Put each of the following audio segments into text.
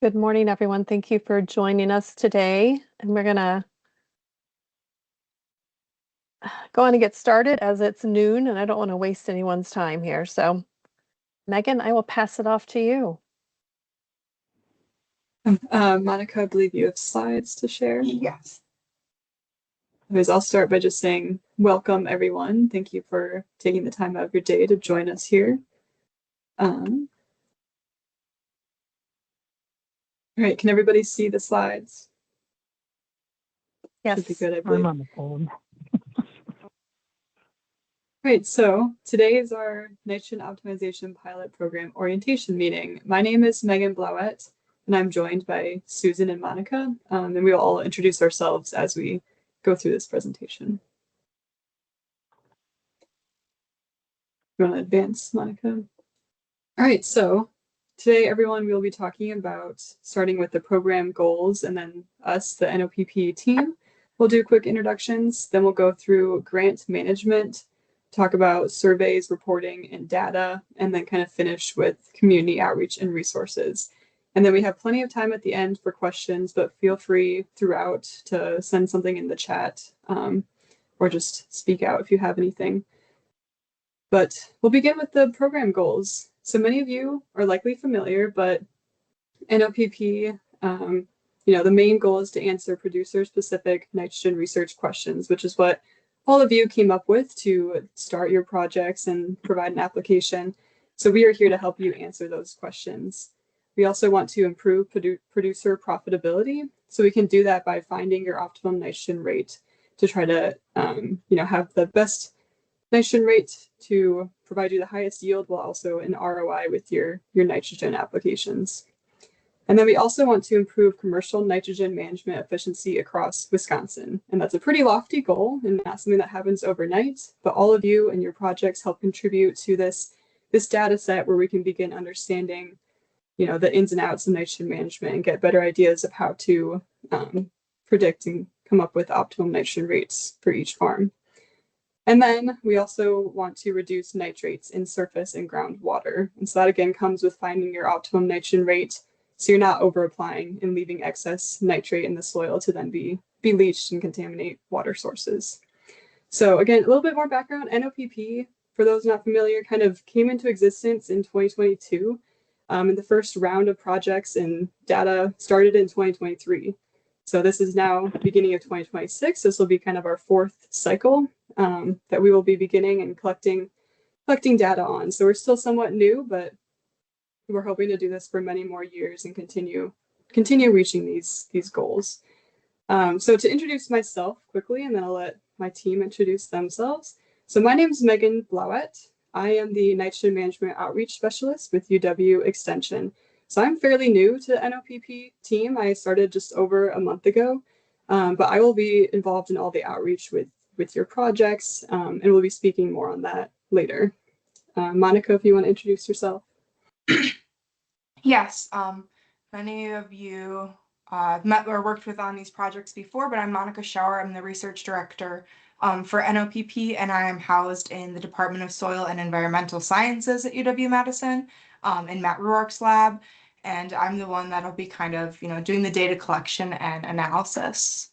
Good morning, everyone. Thank you for joining us today. And we're going to go on and get started as it's noon, and I don't want to waste anyone's time here. So, Megan, I will pass it off to you. Monica, I believe you have slides to share. Yes. Anyways, I'll start by just saying welcome, everyone. Thank you for taking the time out of your day to join us here. All right, can everybody see the slides? Yes. Should be good, I believe. I'm on the phone. Right, so today is our nitrogen optimization pilot program orientation meeting. My name is Megan Blauett, and I'm joined by Susan and Monica, and we will all introduce ourselves as we go through this presentation. You want to advance, Monica? All right, so today, everyone, we'll be talking about starting with the program goals, and then us, the NOPP team, we'll do quick introductions. Then we'll go through grant management, talk about surveys, reporting, and data, and then kind of finish with community outreach and resources. And then we have plenty of time at the end for questions, but feel free throughout to send something in the chat or just speak out if you have anything. But we'll begin with the program goals. So many of you are likely familiar, but NOPP, the main goal is to answer producer-specific nitrogen research questions, which is what all of you came up with to start your projects and provide an application. So we are here to help you answer those questions. We also want to improve producer profitability. So we can do that by finding your optimum nitrogen rate to try to, have the best nitrogen rate to provide you the highest yield while also an ROI with your nitrogen applications. And then we also want to improve commercial nitrogen management efficiency across Wisconsin. And that's a pretty lofty goal and not something that happens overnight, but all of you and your projects help contribute to this data set where we can begin understanding, the ins and outs of nitrogen management and get better ideas of how to predict and come up with optimum nitrogen rates for each farm. And then we also want to reduce nitrates in surface and groundwater. And so that again comes with finding your optimum nitrogen rate so you're not over applying and leaving excess nitrate in the soil to then be leached and contaminate water sources. So again, a little bit more background. NOPP, for those not familiar, kind of came into existence in 2022. And the first round of projects and data started in 2023. So this is now the beginning of 2026. This will be kind of our fourth cycle that we will be beginning and collecting data on. So we're still somewhat new, but we're hoping to do this for many more years and continue reaching these goals. So to introduce myself quickly, and then I'll let my team introduce themselves. So my name is Megan Blauett. I am the Nitrogen Management Outreach Specialist with UW Extension. So I'm fairly new to the NOPP team. I started just over a month ago, but I will be involved in all the outreach with your projects, and we'll be speaking more on that later. Monica, if you want to introduce yourself. Yes, many of you met or worked with on these projects before, but I'm Monica Schauer. I'm the research director for NOPP, and I am housed in the Department of Soil and Environmental Sciences at UW-Madison in Matt Ruark's lab. And I'm the one that'll be kind of, doing the data collection and analysis.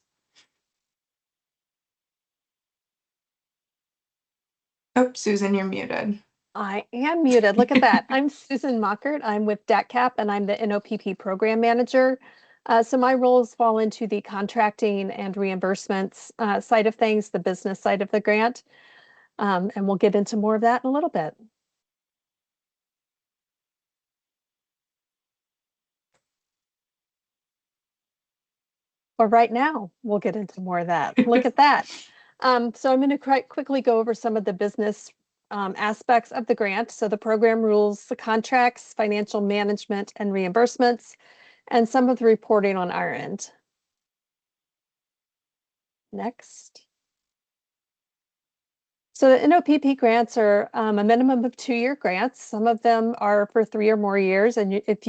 Oh, Susan, you're muted. I am muted. Look at that. I'm Susan Mockert. I'm with DATCAP, and I'm the NOPP program manager. So my roles fall into the contracting and reimbursements side of things, the business side of the grant. And we'll get into more of that in a little bit. Or right now, we'll get into more of that. Look at that. So I'm going to quickly go over some of the business aspects of the grant. So the program rules, the contracts, financial management and reimbursements, and some of the reporting on our end. Next. So the NOPP grants are a minimum of 2-year grants. Some of them are for 3 or more years. And if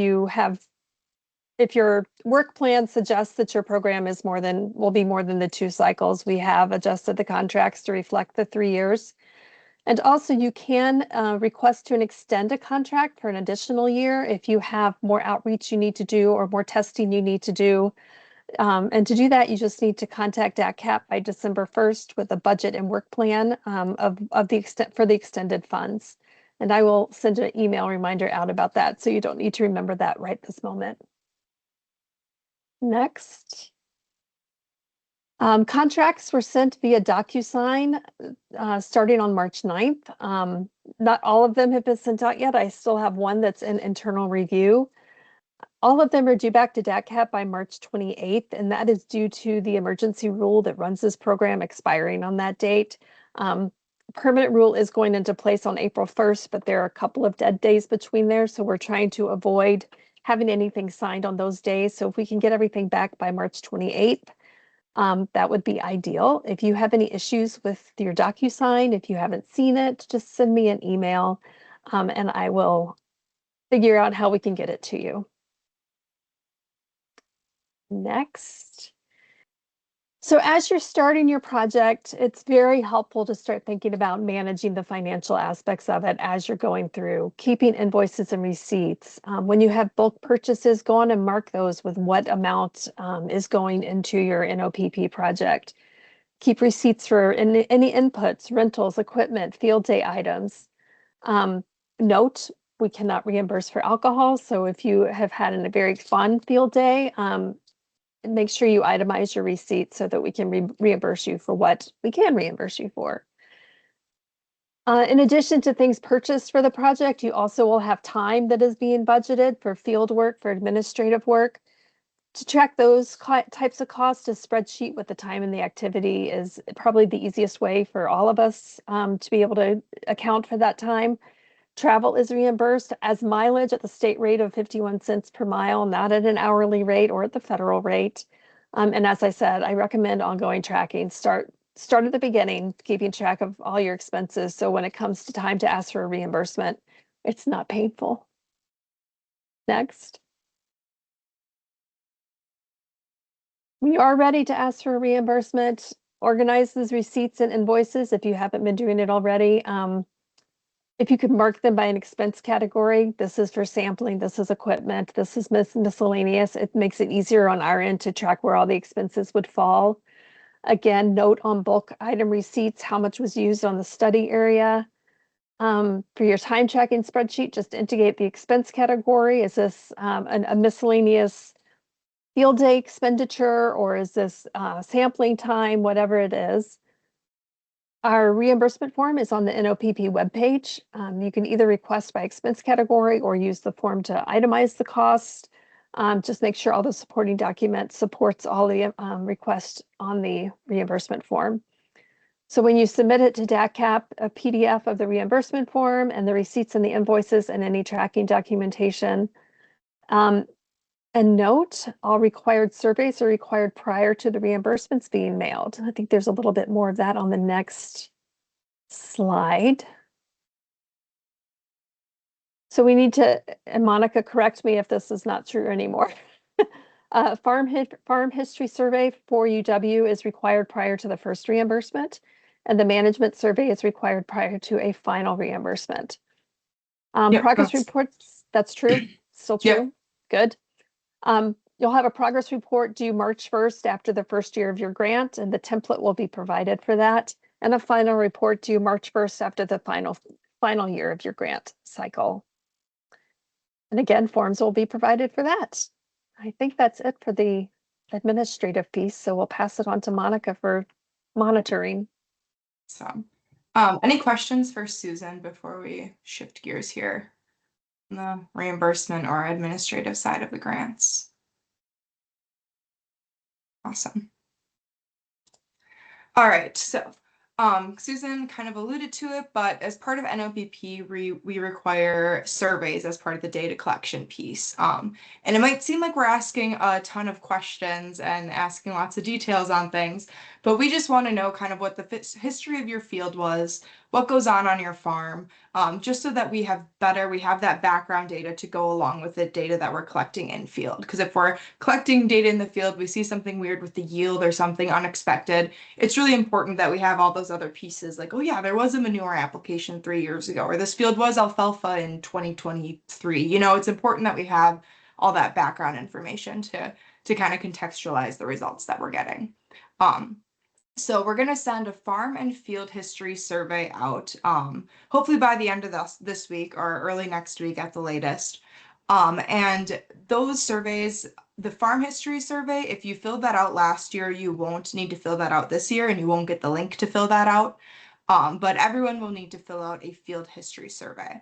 your work plan suggests that your program will be more than the 2 cycles, we have adjusted the contracts to reflect the 3 years. And also you can request to extend a contract for an additional year if you have more outreach you need to do or more testing you need to do. And to do that, you just need to contact DACCAP by December 1st with a budget and work plan of the extent for the extended funds. And I will send an email reminder out about that, so you don't need to remember that right this moment. Next. Contracts were sent via DocuSign starting on March 9th. Not all of them have been sent out yet. I still have one that's in internal review. All of them are due back to DACCAP by March 28th, and that is due to the emergency rule that runs this program expiring on that date. Permanent rule is going into place on April 1st, but there are a couple of dead days between there, so we're trying to avoid having anything signed on those days. So if we can get everything back by March 28th, that would be ideal. If you have any issues with your DocuSign, if you haven't seen it, just send me an email, and I will figure out how we can get it to you. Next. So as you're starting your project, it's very helpful to start thinking about managing the financial aspects of it as you're going through, keeping invoices and receipts. When you have bulk purchases, go on and mark those with what amount is going into your NOPP project. Keep receipts for any inputs, rentals, equipment, field day items. Note, we cannot reimburse for alcohol. So if you have had a very fun field day, make sure you itemize your receipts so that we can reimburse you for what we can reimburse you for. In addition to things purchased for the project, you also will have time that is being budgeted for field work, for administrative work. To track those types of costs, a spreadsheet with the time and the activity is probably the easiest way for all of us to be able to account for that time. Travel is reimbursed as mileage at the state rate of 51 cents per mile, not at an hourly rate or at the federal rate. And as I said, I recommend ongoing tracking. Start at the beginning, keeping track of all your expenses. So when it comes to time to ask for a reimbursement, it's not painful. Next. When you are ready to ask for a reimbursement, organize those receipts and invoices if you haven't been doing it already. If you could mark them by an expense category, this is for sampling, this is equipment, this is miscellaneous. It makes it easier on our end to track where all the expenses would fall. Again, note on bulk item receipts, how much was used on the study area. For your time tracking spreadsheet, just indicate the expense category. Is this a miscellaneous field day expenditure, or is this sampling time, whatever it is? Our reimbursement form is on the NOPP webpage. You can either request by expense category or use the form to itemize the cost. Just make sure all the supporting document supports all the requests on the reimbursement form. So when you submit it to DACCAP, a PDF of the reimbursement form and the receipts and the invoices and any tracking documentation. And note, all required surveys are required prior to the reimbursements being mailed. I think there's a little bit more of that on the next slide. So we need to, and Monica, correct me if this is not true anymore. Farm history survey for UW is required prior to the first reimbursement, and the management survey is required prior to a final reimbursement. Yep, Progress reports, that's true, still true, Yep. Good. You'll have a progress report due March 1st after the first year of your grant, and the template will be provided for that, and a final report due March 1st after the final year of your grant cycle. And again, forms will be provided for that. I think that's it for the administrative piece, so we'll pass it on to Monica for monitoring. So, any questions for Susan before we shift gears here on the reimbursement or administrative side of the grants? Awesome. All right, so Susan kind of alluded to it, but as part of NOPP, we require surveys as part of the data collection piece. And it might seem like we're asking a ton of questions and asking lots of details on things, but we just want to know kind of what the history of your field was, what goes on your farm, just so that we have that background data to go along with the data that we're collecting in field. Because if we're collecting data in the field, we see something weird with the yield or something unexpected, it's really important that we have all those other pieces like, oh yeah, there was a manure application 3 years ago, or this field was alfalfa in 2023. You know, it's important that we have all that background information to kind of contextualize the results that we're getting. So we're going to send a farm and field history survey out, hopefully by the end of this week or early next week at the latest. And those surveys, the farm history survey, if you filled that out last year, you won't need to fill that out this year, and you won't get the link to fill that out. But everyone will need to fill out a field history survey.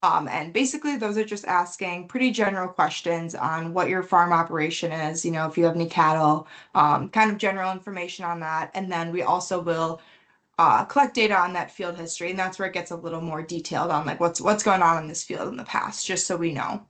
And basically those are just asking pretty general questions on what your farm operation is, you know, if you have any cattle, kind of general information on that. And then we also will collect data on that field history, and that's where it gets a little more detailed on like what's going on in this field in the past, just so we know.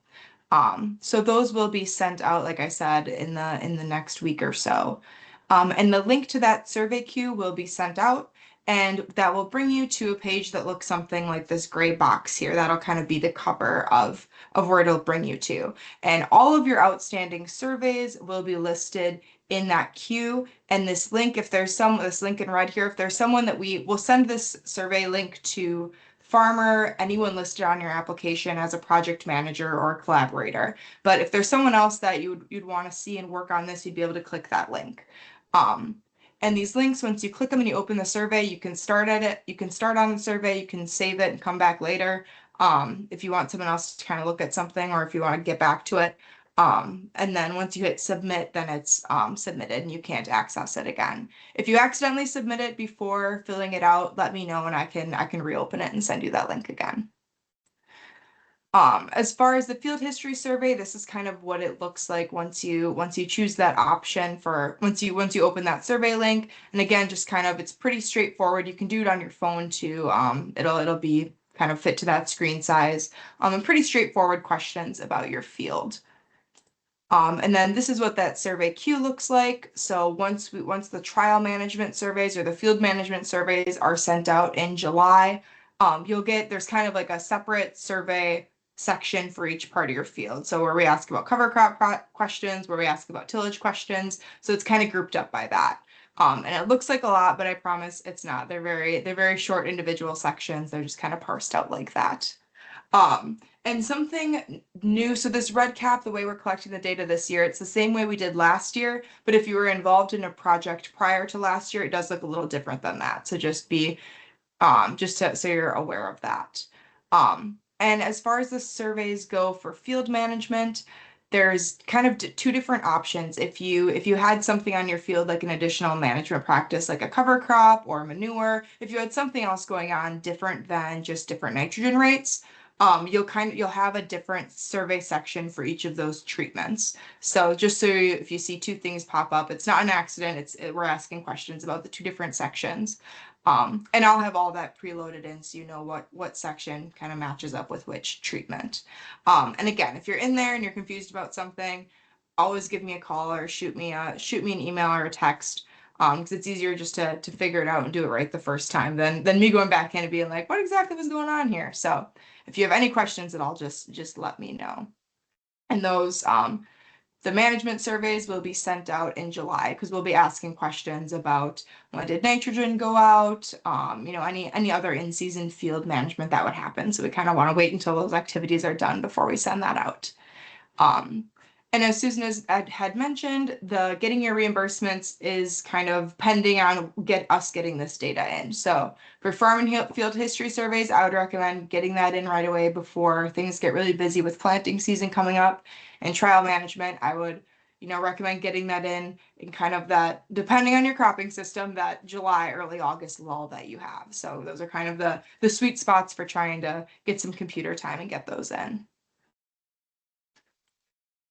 So those will be sent out, like I said, in the next week or so. And the link to that survey queue will be sent out, and that will bring you to a page that looks something like this gray box here. That'll kind of be the cover of where it'll bring you to. And all of your outstanding surveys will be listed in that queue. And this link, this link in red here, if there's someone that we will send this survey link to farmer, anyone listed on your application as a project manager or a collaborator. But if there's someone else that you'd want to see and work on this, you'd be able to click that link. And these links, once you click them and you open the survey, you can start at it. You can start on the survey, you can save it and come back later. If you want someone else to kind of look at something, or if you want to get back to it. And then once you hit submit, then it's submitted and you can't access it again. If you accidentally submit it before filling it out, let me know and I can reopen it and send you that link again. As far as the field history survey, this is kind of what it looks like once you choose that option for once you open that survey link. And again, just kind of, it's pretty straightforward. You can do it on your phone too. It'll be kind of fit to that screen size. And pretty straightforward questions about your field. And then this is what that survey queue looks like. So once the trial management surveys or the field management surveys are sent out in July, there's kind of like a separate survey section for each part of your field. So where we ask about cover crop questions, where we ask about tillage questions. So it's kind of grouped up by that. And it looks like a lot, but I promise it's not. They're very short individual sections. They're just kind of parsed out like that. And something new, so this red cap, the way we're collecting the data this year, it's the same way we did last year, but if you were involved in a project prior to last year, it does look a little different than that. So just so you're aware of that. And as far as the surveys go for field management, there's kind of two different options. If you had something on your field, like an additional management practice, like a cover crop or manure, if you had something else going on different than just different nitrogen rates, you'll have a different survey section for each of those treatments. So just so if you see two things pop up, it's not an accident. We're asking questions about the two different sections. And I'll have all that preloaded in so you know what section kind of matches up with which treatment. And again, if you're in there and you're confused about something, always give me a call or shoot me an email or a text. Because it's easier just to figure it out and do it right the first time than me going back in and being like, what exactly was going on here? So if you have any questions at all, just let me know. And those the management surveys will be sent out in July because we'll be asking questions about when did nitrogen go out, any other in-season field management that would happen. So we kind of want to wait until those activities are done before we send that out. And as Susan had mentioned, getting your reimbursements is kind of pending on us getting this data in. So for farm and field history surveys, I would recommend getting that in right away before things get really busy with planting season coming up. And trial management, I would, recommend getting that in kind of that, depending on your cropping system, that July, early August lull that you have. So those are kind of the sweet spots for trying to get some computer time and get those in.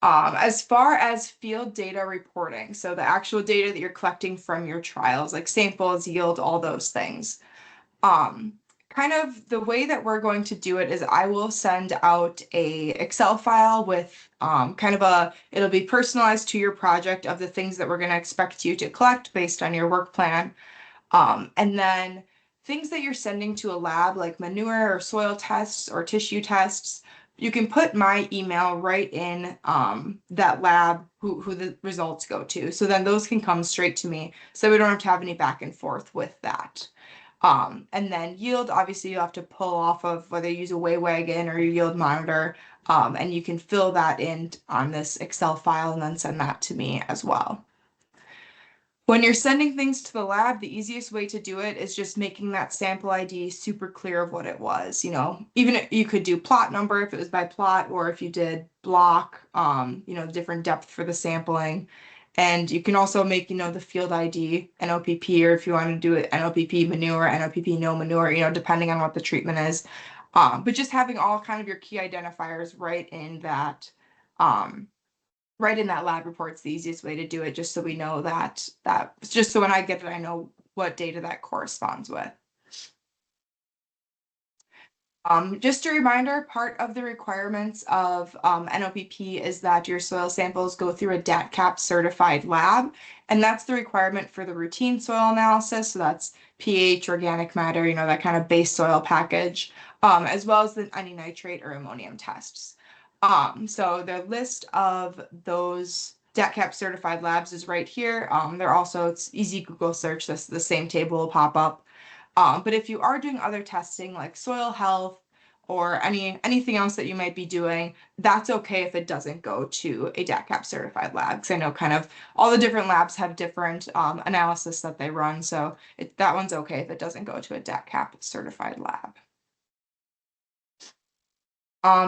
As far as field data reporting, so the actual data that you're collecting from your trials, like samples, yield, all those things. Kind of the way that we're going to do it is I will send out a Excel file with it'll be personalized to your project of the things that we're going to expect you to collect based on your work plan. And then things that you're sending to a lab, like manure or soil tests or tissue tests, you can put my email right in that lab who the results go to. So then those can come straight to me. So we don't have to have any back and forth with that. And then yield, obviously you have to pull off of whether you use a Waywagon or your yield monitor, and you can fill that in on this Excel file and then send that to me as well. When you're sending things to the lab, the easiest way to do it is just making that sample ID super clear of what it was. You know, even if you could do plot number if it was by plot, or if you did block, you know, different depth for the sampling. And you can also make, you know, the field ID NOPP, or if you want to do it NOPP manure, NOPP no manure, you know, depending on what the treatment is. But just having all kind of your key identifiers right in that lab report's the easiest way to do it, just so we know just so when I get it, I know what data that corresponds with. Just a reminder, part of the requirements of NOPP is that your soil samples go through a DATCAP certified lab, and that's the requirement for the routine soil analysis. So that's pH, organic matter, you know, that kind of base soil package, as well as the any nitrate or ammonium tests. So the list of those DATCAP certified labs is right here. They're also, it's easy Google search, this the same table will pop up. But if you are doing other testing like soil health or anything else that you might be doing, that's okay if it doesn't go to a DATCAP certified lab. Because I know kind of all the different labs have different analysis that they run. So that one's okay if it doesn't go to a DATCAP certified lab.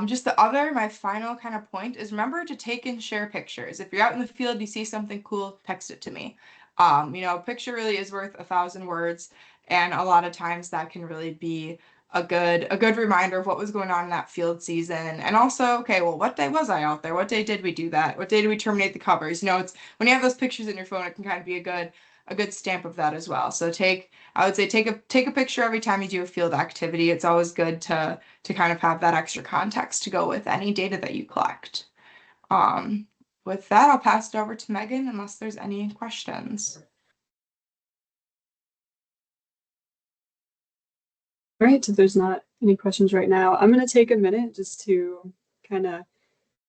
Just my final kind of point is remember to take and share pictures. If you're out in the field, you see something cool, text it to me. You know, a picture really is worth 1,000 words. And a lot of times that can really be a good reminder of what was going on in that field season. And also, okay, well, what day was I out there? What day did we do that? What day did we terminate the covers? You know, it's when you have those pictures in your phone, it can kind of be a good stamp of that as well. So I would say take a picture every time you do a field activity. It's always good to kind of have that extra context to go with any data that you collect. With that, I'll pass it over to Megan unless there's any questions. All right, if there's not any questions right now, I'm going to take a minute just to kind of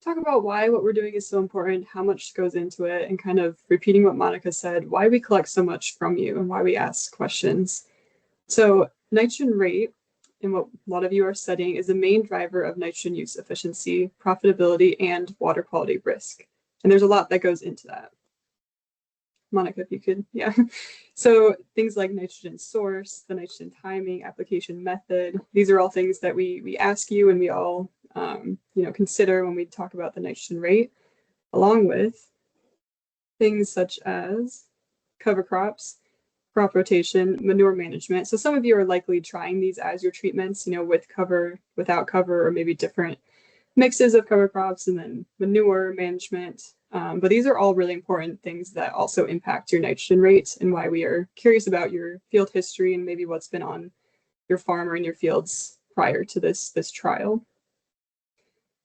talk about why what we're doing is so important, how much goes into it, and kind of repeating what Monica said, why we collect so much from you and why we ask questions. So nitrogen rate, and what a lot of you are studying, is the main driver of nitrogen use efficiency, profitability, and water quality risk. And there's a lot that goes into that. Monica, if you could, yeah. So things like nitrogen source, the nitrogen timing, application method, these are all things that we ask you and we all consider when we talk about the nitrogen rate, along with things such as cover crops, crop rotation, manure management. So some of you are likely trying these as your treatments, you know, with cover, without cover, or maybe different mixes of cover crops, and then manure management. But these are all really important things that also impact your nitrogen rate, and why we are curious about your field history and maybe what's been on your farm or in your fields prior to this trial.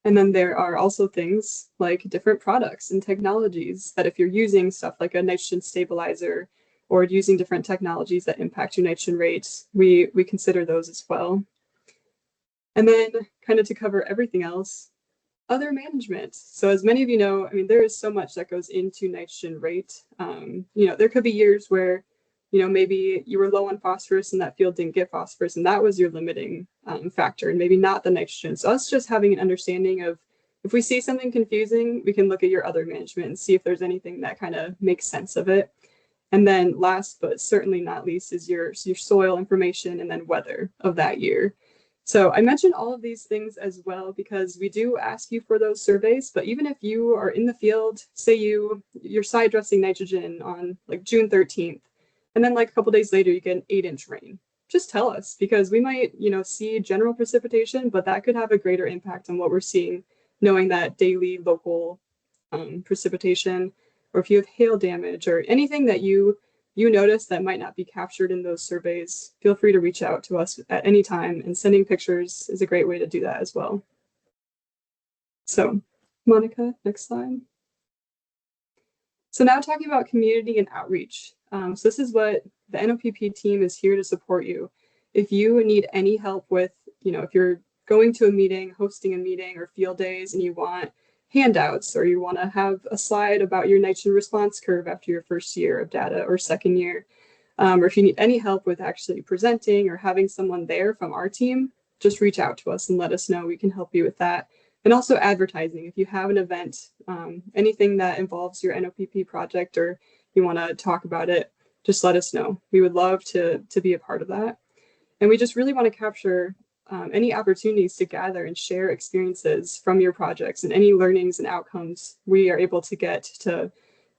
And then there are also things like different products and technologies that if you're using stuff like a nitrogen stabilizer or using different technologies that impact your nitrogen rates, we consider those as well. And then kind of to cover everything else, other management. So as many of you know, I mean, there is so much that goes into nitrogen rate. There could be years where, maybe you were low on phosphorus and that field didn't get phosphorus, and that was your limiting factor, and maybe not the nitrogen. So us just having an understanding of, if we see something confusing, we can look at your other management and see if there's anything that kind of makes sense of it. And then last, but certainly not least, is your soil information and then weather of that year. So I mentioned all of these things as well because we do ask you for those surveys, but even if you are in the field, say you're side dressing nitrogen on like June 13th, and then like a couple days later you get an 8-inch rain, just tell us, because we might, see general precipitation, but that could have a greater impact on what we're seeing, knowing that daily local precipitation, or if you have hail damage or anything that you notice that might not be captured in those surveys, feel free to reach out to us at any time, and sending pictures is a great way to do that as well. So, Monica, next slide. So now talking about community and outreach. So this is what the NOPP team is here to support you. if you need any help with, if you're going to a meeting, hosting a meeting or field days, and you want handouts, or you want to have a slide about your nitrogen response curve after your first year of data or second year, or if you need any help with actually presenting or having someone there from our team, just reach out to us and let us know. We can help you with that. And also advertising. If you have an event, anything that involves your NOPP project, or you want to talk about it, just let us know. We would love to be a part of that. And we just really want to capture any opportunities to gather and share experiences from your projects, and any learnings and outcomes we are able to get to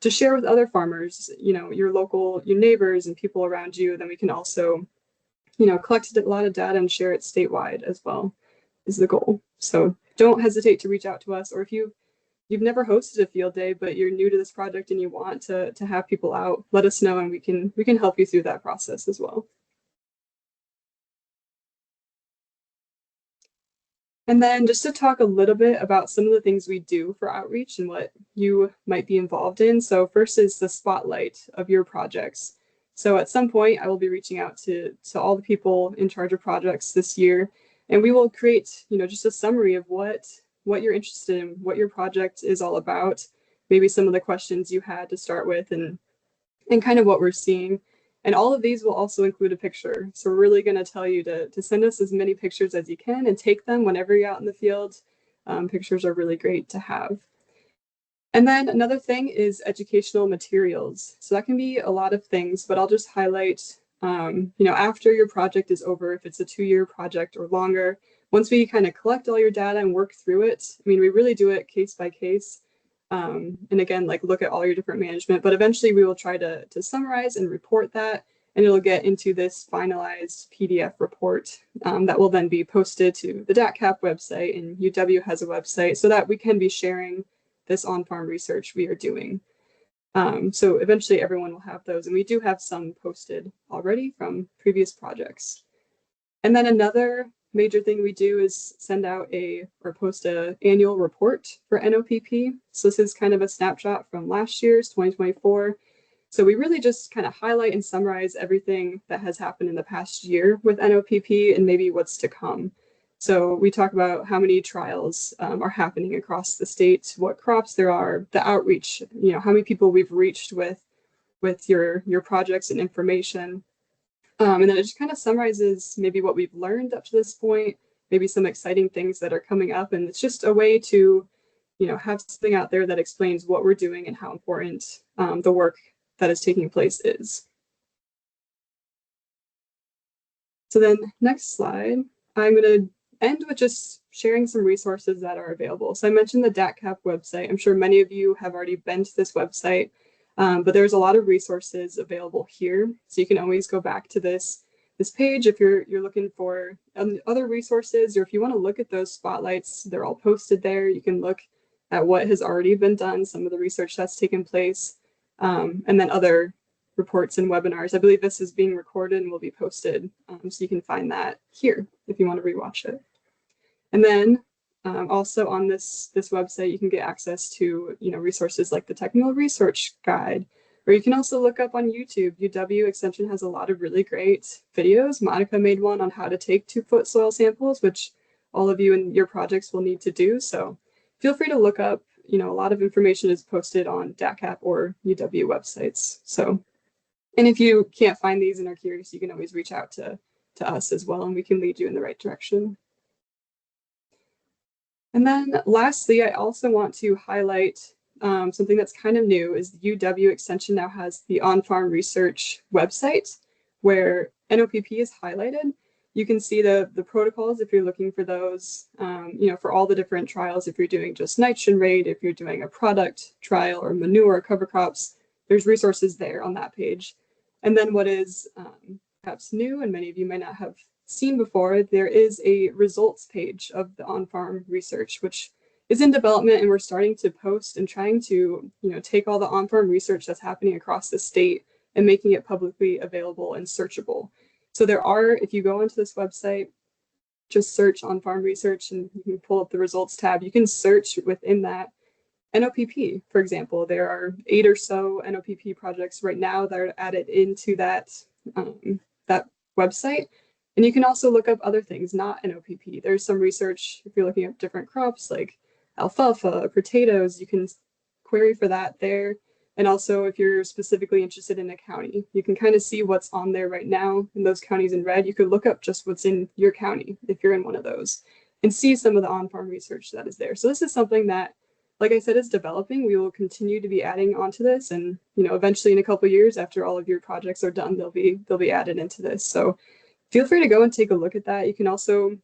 share with other farmers, your neighbors and people around you. Then we can also, collect a lot of data and share it statewide as well, is the goal. So don't hesitate to reach out to us. Or if you've never hosted a field day, but you're new to this project and you want to have people out, let us know, and we can help you through that process as well. And then just to talk a little bit about some of the things we do for outreach and what you might be involved in. So first is the spotlight of your projects. So at some point, I will be reaching out to all the people in charge of projects this year, and we will create, just a summary of what you're interested in, what your project is all about, maybe some of the questions you had to start with, and kind of what we're seeing. And all of these will also include a picture. So we're really going to tell you to send us as many pictures as you can and take them whenever you're out in the field. Pictures are really great to have. And then another thing is educational materials. So that can be a lot of things, but I'll just highlight, after your project is over, if it's a 2-year project or longer, once we kind of collect all your data and work through it, we really do it case by case. And again, look at all your different management, but eventually we will try to summarize and report that, and it'll get into this finalized PDF report that will then be posted to the DATCAP website, and UW has a website, so that we can be sharing this on-farm research we are doing. So eventually everyone will have those, and we do have some posted already from previous projects. And then another major thing we do is send out or post an annual report for NOPP. So this is kind of a snapshot from last year's 2024. So we really just kind of highlight and summarize everything that has happened in the past year with NOPP and maybe what's to come. So we talk about how many trials are happening across the state, what crops there are, the outreach, how many people we've reached with your projects and information. And then it just kind of summarizes maybe what we've learned up to this point, maybe some exciting things that are coming up. And it's just a way to, have something out there that explains what we're doing and how important the work that is taking place is. So then next slide, I'm going to end with just sharing some resources that are available. So I mentioned the DATCAP website. I'm sure many of you have already been to this website. But there's a lot of resources available here. So you can always go back to this page if you're looking for other resources, or if you want to look at those spotlights, they're all posted there. You can look at what has already been done, some of the research that's taken place, and then other reports and webinars. I believe this is being recorded and will be posted, so you can find that here if you want to rewatch it. And then also on this website, you can get access to resources like the technical research guide, or you can also look up on YouTube. UW Extension has a lot of really great videos. Monica made one on how to take 2-foot soil samples, which all of you in your projects will need to do. So feel free to look up. A lot of information is posted on DATCAP or UW websites. So, and if you can't find these and are curious, you can always reach out to us as well, and we can lead you in the right direction. And then lastly, I also want to highlight something that's kind of new is the UW Extension now has the on-farm research website where NOPP is highlighted. You can see the protocols if you're looking for those, for all the different trials. If you're doing just nitrogen rate, if you're doing a product trial or manure or cover crops, there's resources there on that page. And then what is perhaps new, and many of you might not have seen before, there is a results page of the on-farm research, which is in development, and we're starting to post and trying to take all the on-farm research that's happening across the state and making it publicly available and searchable. So there are, if you go into this website, just search on-farm research and you can pull up the results tab. You can search within that NOPP, for example. There are 8 or so NOPP projects right now that are added into that that website. And you can also look up other things, not NOPP. There's some research, if you're looking up different crops like alfalfa, potatoes, you can query for that there. And also if you're specifically interested in a county, you can kind of see what's on there right now in those counties in red. You could look up just what's in your county if you're in one of those and see some of the on-farm research that is there. So this is something that, like I said, is developing. We will continue to be adding onto this, and eventually in a couple of years after all of your projects are done, they'll be added into this. So feel free to go and take a look at that. You can also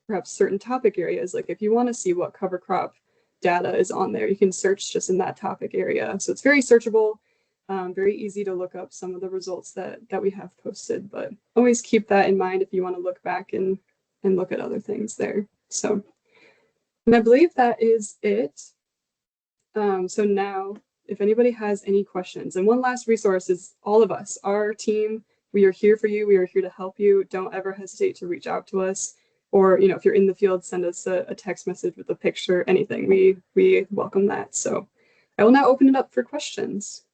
perhaps certain topic areas, like if you want to see what cover crop data is on there, you can search just in that topic area. So it's very searchable, very easy to look up some of the results that we have posted, but always keep that in mind if you want to look back and look at other things there. So, and I believe that is it. So now, if anybody has any questions, and one last resource is all of us, our team, we are here for you. We are here to help you. Don't ever hesitate to reach out to us. Or, if you're in the field, send us a text message with a picture, anything. We welcome that. So I will now open it up for questions.